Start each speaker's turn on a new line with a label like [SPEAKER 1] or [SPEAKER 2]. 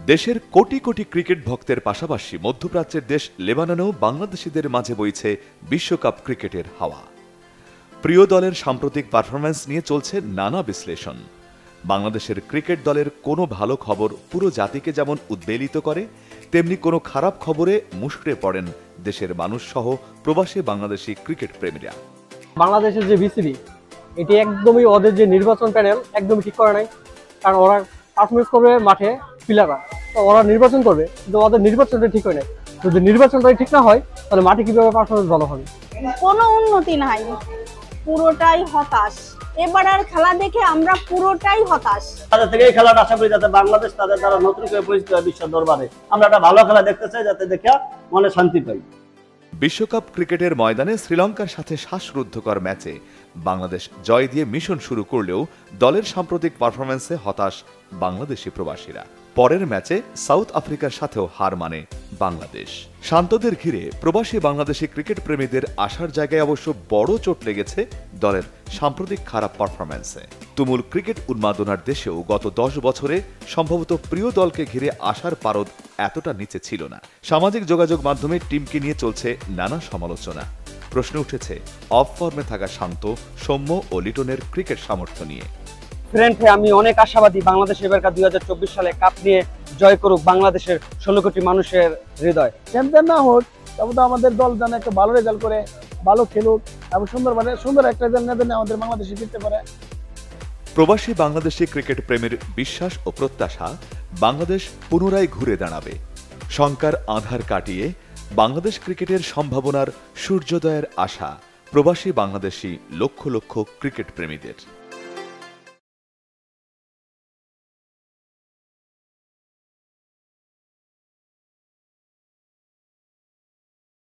[SPEAKER 1] দেশের কোটি কোটি ক্রিকেট ভক্তের পাশাপাশি মধ্যপ্রাচ্যের দেশ লেবাননেও বাংলাদেশিদের মাঝে বইছে বিশ্বকাপ ক্রিকেটের হাওয়া। প্রিয় দলের সাম্প্রতিক পারফরম্যান্স নিয়ে চলছে নানা বিশ্লেষণ। বাংলাদেশের ক্রিকেট দলের কোনো ভালো খবর পুরো জাতিকে যেমন উদ্বেলিত করে, তেমনি কোনো খারাপ খবরে মুষড়ে পড়েন দেশের মানুষ সহ প্রবাসী বাংলাদেশি ক্রিকেট প্রেমীরা।
[SPEAKER 2] বাংলাদেশের যে বিসিবি, এটি একদমই ওদের যে নির্বাচন প্যানেল একদমই ঠিক করে নাই। কারণ ওরা পারফরমেন্স করবে মাঠে প্লেয়াররা, তো ওরা নির্বাচন করবে, কিন্তু ওদের নির্বাচনটা ঠিক হয় নাই। যদি নির্বাচনটাই ঠিক না হয় তাহলে মাঠে কিভাবে পারফরমেন্স ভালো হবে?
[SPEAKER 3] কোনো উন্নতি নাই, পুরোটাই হতাশ। এবার আর খেলা দেখে আমরা পুরোটাই হতাশ।
[SPEAKER 4] তাদের থেকে এই খেলাটা আশা করি যাতে বাংলাদেশ তাদের দ্বারা নতুন করে পরিচিত হয় বিশ্ব দরবারে। আমরা একটা ভালো খেলা দেখতে চাই, যাতে দেখে মনে শান্তি পাই।
[SPEAKER 1] বিশ্বকাপ ক্রিকেটের ময়দানে শ্রীলঙ্কার সাথে শ্বাসরুদ্ধকর ম্যাচে বাংলাদেশ জয় দিয়ে মিশন শুরু করলেও দলের সাম্প্রতিক পারফরম্যান্সে হতাশ বাংলাদেশি প্রবাসীরা। পরের ম্যাচে সাউথ আফ্রিকার সাথেও হার মানে বাংলাদেশ। শান্তদের ঘিরে প্রবাসী বাংলাদেশি ক্রিকেট প্রেমীদের আসার জায়গায় অবশ্য বড় চোট লেগেছে দলের সাম্প্রতিক খারাপ পারফরম্যান্সে। তুমুল ক্রিকেট উন্মাদনার দেশেও গত 10 বছরে সম্ভবত প্রিয় দলকে ঘিরে আসার পারদ এতটা নিচে ছিল না। সামাজিক যোগাযোগ মাধ্যমে টিমকে নিয়ে চলছে নানা সমালোচনা। প্রশ্ন উঠেছে অফ ফর্মে থাকা শান্ত, সৌম্য ও লিটনের ক্রিকেট সামর্থ্য নিয়ে।
[SPEAKER 2] ফ্রেন্ডে আমি অনেক আশাবাদী বাংলাদেশ এবারকার 2024 সালে কাপ নিয়ে জয় করুক বাংলাদেশের 16 কোটি মানুষের হৃদয়।
[SPEAKER 5] চ্যাম্পিয়ন না হোক, তবে তো আমাদের দল যেন একটা ভালো রেজাল্ট করে, ভালো খেলুক এবং সুন্দর একটা রেজাল্ট নিয়ে আমাদের বাংলাদেশে জিততে পারে।
[SPEAKER 1] প্রবাসী বাংলাদেশি ক্রিকেট প্রেমীর বিশ্বাস ও প্রত্যাশা বাংলাদেশ পুনরায় ঘুরে দাঁড়াবে। শঙ্কার আঁধার কাটিয়ে বাংলাদেশ ক্রিকেটের সম্ভাবনার সূর্যোদয়ের আশা প্রবাসী বাংলাদেশি লক্ষ লক্ষ ক্রিকেট প্রেমীদের।